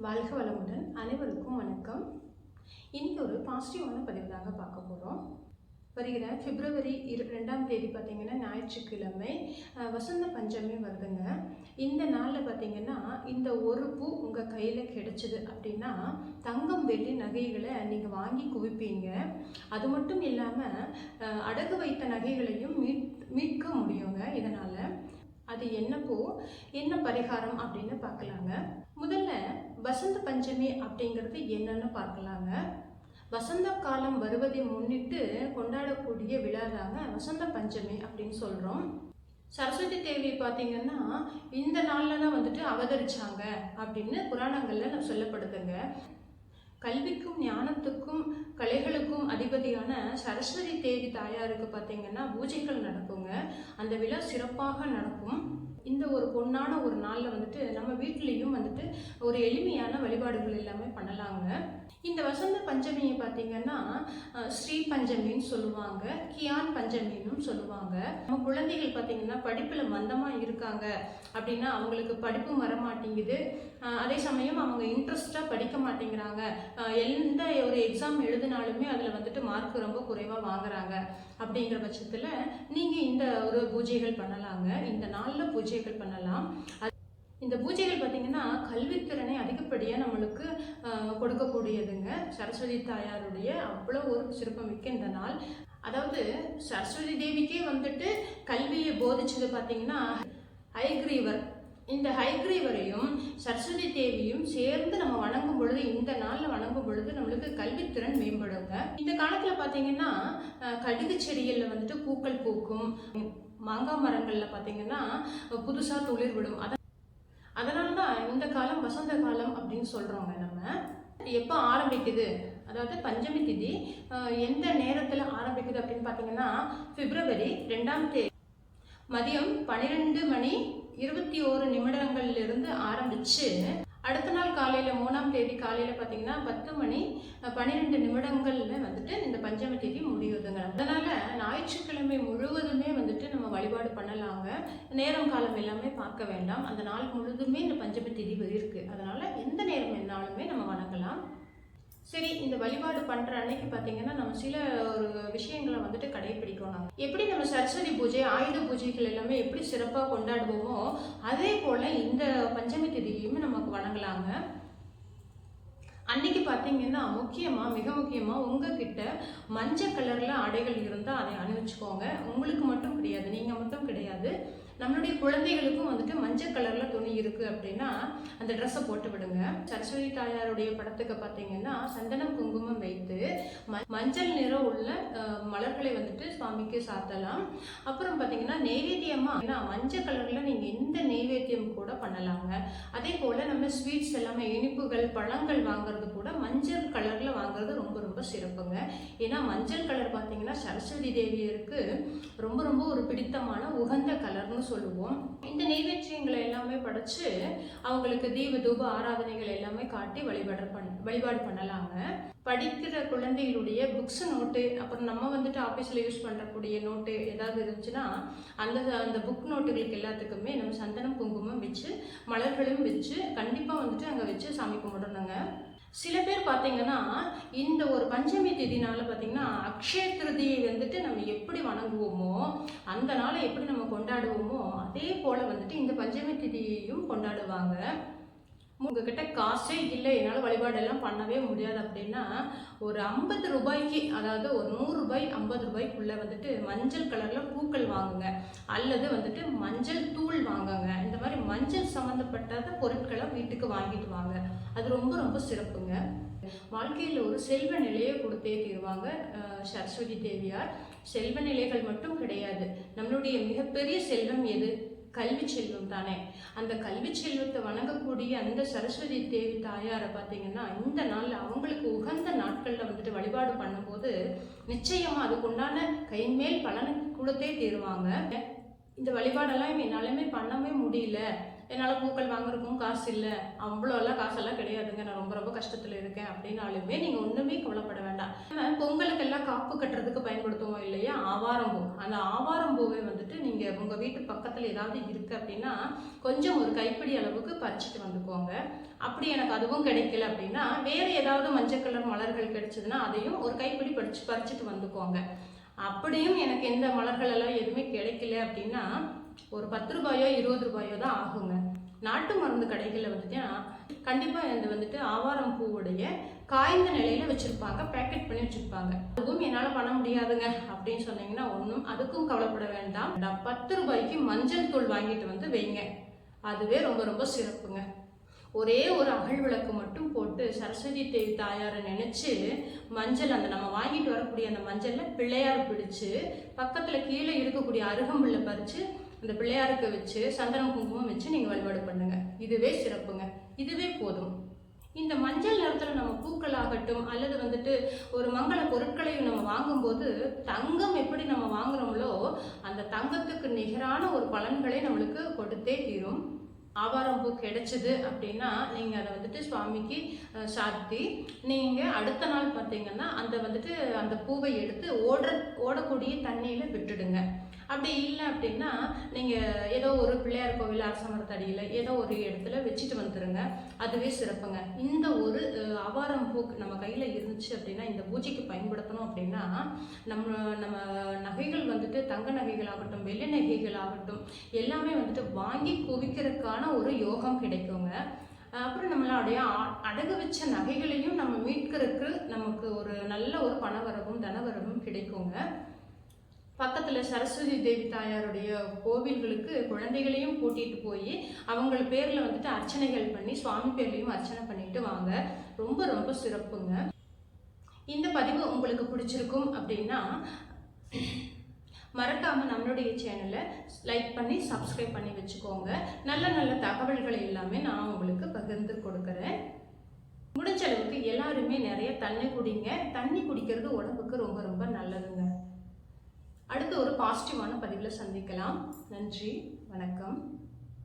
வாழ்க வளமுடன். அனைவருக்கும் வணக்கம். இன்னைக்கு ஒரு பாசிட்டிவான பதிவு தாங்க பார்க்க போகிறோம். வருகிற பிப்ரவரி 2ஆம் தேதி பார்த்திங்கன்னா ஞாயிற்றுக்கிழமை வசந்த பஞ்சமி வருதுங்க. இந்த நாளில் பார்த்திங்கன்னா இந்த ஒரு பூ உங்கள் கையில் கிடைச்சிது அப்படின்னா தங்கம் வெள்ளி நகைகளை நீங்கள் வாங்கி குவிப்பீங்க. அது மட்டும் இல்லாமல் அடகு வைத்த நகைகளையும் மீட்க முடியுங்க. இதனால் அது என்ன பூ, என்ன பரிகாரம் அப்படின்னு பார்க்கலாங்க. முதல்ல வசந்த பஞ்சமி அப்படிங்கிறது என்னன்னு பார்க்கலாங்க. வசந்த காலம் வருவதை முன்னிட்டு கொண்டாடக்கூடிய விழா தாங்க வசந்த பஞ்சமி அப்படின்னு சொல்கிறோம். சரஸ்வதி தேவி பார்த்தீங்கன்னா இந்த நாளில் தான் அவதரிச்சாங்க அப்படின்னு புராணங்களில் சொல்லப்படுதுங்க. கல்விக்கும் ஞானத்துக்கும் கலைகளுக்கும் அதிபதியான சரஸ்வதி தேவி தாயாருக்கு பார்த்தீங்கன்னா பூஜைகள் நடக்குங்க. அந்த விழா சிறப்பாக நடக்கும். இந்த ஒரு பொன்னான ஒரு நாளில் நம்ம வீட்லேயும் ஒரு எளிமையான வழிபாடுகள் எல்லாமே பண்ணலாங்க. இந்த வசந்த பஞ்சமியை பார்த்தீங்கன்னா ஸ்ரீ பஞ்சமின்னு சொல்லுவாங்க, கியான் பஞ்சமின்னு சொல்லுவாங்க. நம்ம குழந்தைகள் பார்த்தீங்கன்னா படிப்பில் மந்தமாக இருக்காங்க அப்படின்னா அவங்களுக்கு படிப்பு வரமாட்டேங்குது. அதே சமயம் அவங்க இன்ட்ரெஸ்டாக படிக்க மாட்டேங்கிறாங்க. எந்த ஒரு எக்ஸாம் எழுதினாலுமே அதில் மார்க் ரொம்ப குறைவாக வாங்குறாங்க. அப்படிங்கிற பட்சத்தில் நீங்கள் இந்த ஒரு பூஜைகள் பண்ணலாங்க. இந்த நாளில் பூஜைகள் பண்ணலாம். இந்த பூஜைகள் பார்த்திங்கன்னா கல்வித்திறனை அதிகப்படியாக நம்மளுக்கு கொடுக்கக்கூடியதுங்க. சரஸ்வதி தாயாருடைய அவ்வளோ ஒரு சிறப்புமிக்க இந்த நாள். அதாவது சரஸ்வதி தேவிக்கே கல்வியை போதிச்சது பார்த்திங்கன்னா ஹயக்ரீவர். இந்த ஹயக்ரீவரையும் சரஸ்வதி தேவியும் சேர்ந்து நம்ம வணங்கும் பொழுது, இந்த நாளில் வணங்கும் பொழுது நம்மளுக்கு கல்வித்திறன் மேம்படுங்க. இந்த காலத்தில் பார்த்தீங்கன்னா கடுகு செடிகளில் பூக்கள் பூக்கும், மாங்காய் மரங்களில் பார்த்தீங்கன்னா புதுசாக துளிர் விடும். அதனால தான் இந்த காலம் வசந்த காலம் அப்படின்னு சொல்கிறோங்க. நம்ம எப்போ ஆரம்பிக்குது, அதாவது பஞ்சமி திதி எந்த நேரத்தில் ஆரம்பிக்குது அப்படின்னு பார்த்தீங்கன்னா பிப்ரவரி 2ஆம் தேதி மதியம் 12:21 ஆரம்பித்து அடுத்த நாள் காலையில் 3ஆம் தேதி காலையில் பார்த்தீங்கன்னா 10:12 இந்த பஞ்சமி தேதி முடியுதுங்க. அதனால் ஞாயிற்றுக்கிழமை முழுவதுமே நம்ம வழிபாடு பண்ணலாங்க. நேரம் காலம் எல்லாமே பார்க்க வேண்டாம். அந்த நாள் முழுதுமே இந்த பஞ்சமி தேதி இருக்குது. அதனால் எந்த நேரம் என்னாலுமே நம்ம வணங்கலாம். சரி, இந்த வழிபாடு பண்ணுற அன்னைக்கு பார்த்தீங்கன்னா நம்ம சில ஒரு விஷயங்களை கடைபிடிக்கணும். எப்படி நம்ம சரஸ்வதி பூஜை, ஆயுத பூஜைகள் எல்லாமே எப்படி சிறப்பாக கொண்டாடுவோமோ அதே போல் இந்த பஞ்சமி திதியுமே நமக்கு வணங்கலாங்க. அன்னைக்கு பார்த்தீங்கன்னா மிக முக்கியமாக உங்ககிட்ட மஞ்சள் கலரில் ஆடைகள் இருந்தால் அதை அணிவிச்சுக்கோங்க. உங்களுக்கு மட்டும் கிடையாது, நீங்கள் மட்டும் கிடையாது, நம்மளுடைய குழந்தைகளுக்கும் மஞ்சள் கலரில் துணி இருக்குது அப்படின்னா அந்த ட்ரெஸ்ஸை போட்டு விடுங்க. சரஸ்வதி தாயாருடைய படத்துக்கு பார்த்தீங்கன்னா சந்தனம் குங்குமம் வைத்து மஞ்சள் நிறம் உள்ள மலர்களை சுவாமிக்கு சாத்தலாம். அப்புறம் பார்த்தீங்கன்னா நெய்வேத்தியமாக மஞ்சள் கலரில் நீங்கள் எந்த நெய்வேத்தியம் கூட பண்ணலாங்க. அதே போல் நம்ம ஸ்வீட்ஸ் எல்லாமே இனிப்புகள் பழங்கள் வாங்குறது கூட மஞ்சள் கலரில் வாங்குறது ரொம்ப ரொம்ப சிறப்புங்க. ஏன்னா மஞ்சள் கலர் பார்த்தீங்கன்னா சரஸ்வதி தேவியருக்கு ரொம்ப ரொம்ப ஒரு பிடித்தமான உகந்த கலர்னு சொல்லுவோம். இந்த நெய்வேத்தியங்களை எல்லாமே படைச்சு அவங்களுக்கு தீப தூப ஆராதனைகள் எல்லாமே காட்டி வழிபாடு பண்ணலாங்க. படிக்கிற குழந்தைகளுடைய புக்ஸ் நோட்டு, அப்புறம் நம்ம ஆஃபீஸில் யூஸ் பண்ணக்கூடிய நோட்டு ஏதாவது இருந்துச்சுன்னா அந்த புக் நோட்டுகளுக்கு எல்லாத்துக்குமே நம்ம சந்தனம் குங்குமம் வச்சு மலர்களும் வச்சு கண்டிப்பாக அங்கே வச்சு சாமி கும்பிடணுங்க. சில பேர் பார்த்தீங்கன்னா இந்த ஒரு பஞ்சமி திதினால பார்த்தீங்கன்னா அக்ஷய திருதியை நம்ம எப்படி வணங்குவோமோ அந்த நாளை எப்படி நம்ம கொண்டாடுவோமோ அதே போல் இந்த பஞ்சமி திதியையும் கொண்டாடுவாங்க. உங்ககிட்ட காசே இல்லை, என்னால் வழிபாடெல்லாம் பண்ணவே முடியாது அப்படின்னா ஒரு 50 ரூபாய்க்கு, அதாவது ஒரு 100 ரூபாய் 50 ரூபாய்க்குள்ளே மஞ்சள் கலரில் பூக்கள் வாங்குங்க, அல்லது மஞ்சள் தூள் வாங்குங்க. இந்த மாதிரி மஞ்சள் சம்மந்தப்பட்ட பொருட்களை வீட்டுக்கு வாங்கிட்டு வாங்க. அது ரொம்ப ரொம்ப சிறப்புங்க. வாழ்க்கையில் ஒரு செல்வ நிலையை கொடுத்தே தீருவாங்க சரஸ்வதி தேவியார். செல்வ நிலைகள் மட்டும் கிடையாது, நம்மளுடைய மிகப்பெரிய செல்வம் எது? கல்வி செல்வம் தானே. அந்த கல்வி செல்வத்தை வணங்கக்கூடிய அந்த சரஸ்வதி தேவி தாயாரை பார்த்தீங்கன்னா இந்த நாளில் அவங்களுக்கு உகந்த நாட்களில் வழிபாடு பண்ணும்போது நிச்சயமாக அதுக்குண்டான கைமேல் பலனை கொடுத்தே தீருவாங்க. இந்த வழிபாடெல்லாம் என்னாலுமே பண்ணவே முடியல, என்னால் பூக்கள் வாங்குறதுக்கும் காசு இல்லை, அவ்வளோலாம் காசெல்லாம் கிடையாதுங்க, நான் ரொம்ப ரொம்ப கஷ்டத்தில் இருக்கேன் அப்படின்னாலுமே நீங்கள் ஒன்றுமே கவலைப்பட வேண்டாம். நம்ம பொங்கலுக்கெல்லாம் காப்பு கட்டுறதுக்கு பயன்படுத்துவோம் இல்லையா, ஆவாரம்பூ. அந்த ஆவாரம்பூவை வந்துட்டு நீங்கள் உங்கள் வீட்டு பக்கத்தில் ஏதாவது இருக்குது அப்படின்னா கொஞ்சம் ஒரு கைப்பிடி அளவுக்கு பறிச்சுட்டு வந்துக்கோங்க. அப்படி எனக்கு அதுவும் கிடைக்கல அப்படின்னா வேறு ஏதாவது மஞ்சள் கலர் மலர்கள் கிடைச்சதுன்னா அதையும் ஒரு கைப்பிடி பறிச்சுட்டு வந்துக்கோங்க. அப்படியும் எனக்கு எந்த மலர்கள் எல்லாம் எதுவுமே கிடைக்கல அப்படின்னா ஒரு 10 ரூபாயோ 20 ரூபாயோ தான் ஆகுங்க. நாட்டு மருந்து கடைகளில் வந்துட்டு கண்டிப்பாக இந்த வந்துட்டு ஆவாரம் பூவுடைய காய்ந்த நிலையில வச்சுருப்பாங்க, பேக்கெட் பண்ணி வச்சுருப்பாங்க. அதுவும் என்னால் பண்ண முடியாதுங்க அப்படின்னு சொன்னீங்கன்னா ஒன்றும் அதுக்கும் கவலைப்பட வேண்டாம். 10 ரூபாய்க்கு மஞ்சள் தூள் வாங்கிட்டு வந்து வைங்க, அதுவே ரொம்ப ரொம்ப சிறப்புங்க. ஒரே ஒரு அகல் விளக்கு மட்டும் போட்டு சரஸ்வதி தேவி தாயாரை நினச்சி மஞ்சள் அந்த நம்ம வாங்கிட்டு வரக்கூடிய அந்த மஞ்சளில் பிள்ளையார் பிடிச்சு பக்கத்தில் கீழே இருக்கக்கூடிய அருகம்புல்லை பறித்து அந்த பிள்ளையாருக்கு வச்சு சந்தனம் குங்குமம் வச்சு நீங்கள் வழிபாடு பண்ணுங்க. இதுவே சிறப்புங்க, இதுவே போதும். இந்த மஞ்சள் நிறத்தில் நம்ம பூக்கள் ஆகட்டும் அல்லது வந்துட்டு ஒரு மங்கள பொருட்களையும் நம்ம வாங்கும்போது தங்கம் எப்படி நம்ம வாங்குறோம்லோ அந்த தங்கத்துக்கு நிகரான ஒரு பலன்களை நம்மளுக்கு கொடுத்தே தீரும். ஆவாரம் பூ கிடைச்சிது அப்படின்னா நீங்கள் அதை வந்துட்டு சுவாமிக்கு சாத்தி நீங்கள் அடுத்த நாள் பார்த்தீங்கன்னா அந்த பூவை எடுத்து ஓடக்கூடிய தண்ணியில் விட்டுடுங்க. அப்படி இல்லை அப்படின்னா நீங்கள் ஏதோ ஒரு பிள்ளையார் கோவில் அரசமரத்தடியில் ஏதோ ஒரு இடத்துல வச்சுட்டு வந்துடுங்க, அதுவே சிறப்புங்க. இந்த ஒரு ஆவாரம் பூ நம்ம கையில் இருந்துச்சு அப்படின்னா இந்த பூஜைக்கு பயன்படுத்தணும் அப்படின்னா நம்ம நகைகள் வந்துட்டு தங்க நகைகள் ஆகட்டும் வெள்ளி நகைகள் ஆகட்டும் எல்லாமே வந்துட்டு வாங்கி குவிக்கிறதுக்கான ஒரு யோகம் கிடைக்குங்க. அப்புறம் நம்மளுடைய அடகு வச்ச நகைகளையும் நம்ம மீட்கிறதுக்கு நமக்கு ஒரு நல்ல ஒரு பணவரவும் தனவரவும் கிடைக்குங்க. பக்கத்தில் சரஸ்வதி தேவி தாயாருடைய கோவில்களுக்கு குழந்தைகளையும் கூட்டிகிட்டு போய் அவங்கள பேரில் வந்துட்டு அர்ச்சனைகள் பண்ணி சுவாமி பேர்லையும் அர்ச்சனை பண்ணிட்டு வாங்க, ரொம்ப ரொம்ப சிறப்புங்க. இந்த பதிவு உங்களுக்கு பிடிச்சிருக்கும் அப்படின்னா மறக்காமல் நம்மளுடைய சேனலை லைக் பண்ணி சப்ஸ்கிரைப் பண்ணி வச்சுக்கோங்க. நல்ல நல்ல தகவல்களை எல்லாமே நான் உங்களுக்கு பகிர்ந்து கொடுக்குறேன். முடிஞ்ச அளவுக்கு எல்லாருமே நிறைய தண்ணி குடிங்க, தண்ணி குடிக்கிறது உடம்புக்கு ரொம்ப ரொம்ப நல்லதுங்க. அடுத்து ஒரு பாசிட்டிவான பதிவில் சந்திக்கலாம். நன்றி, வணக்கம்.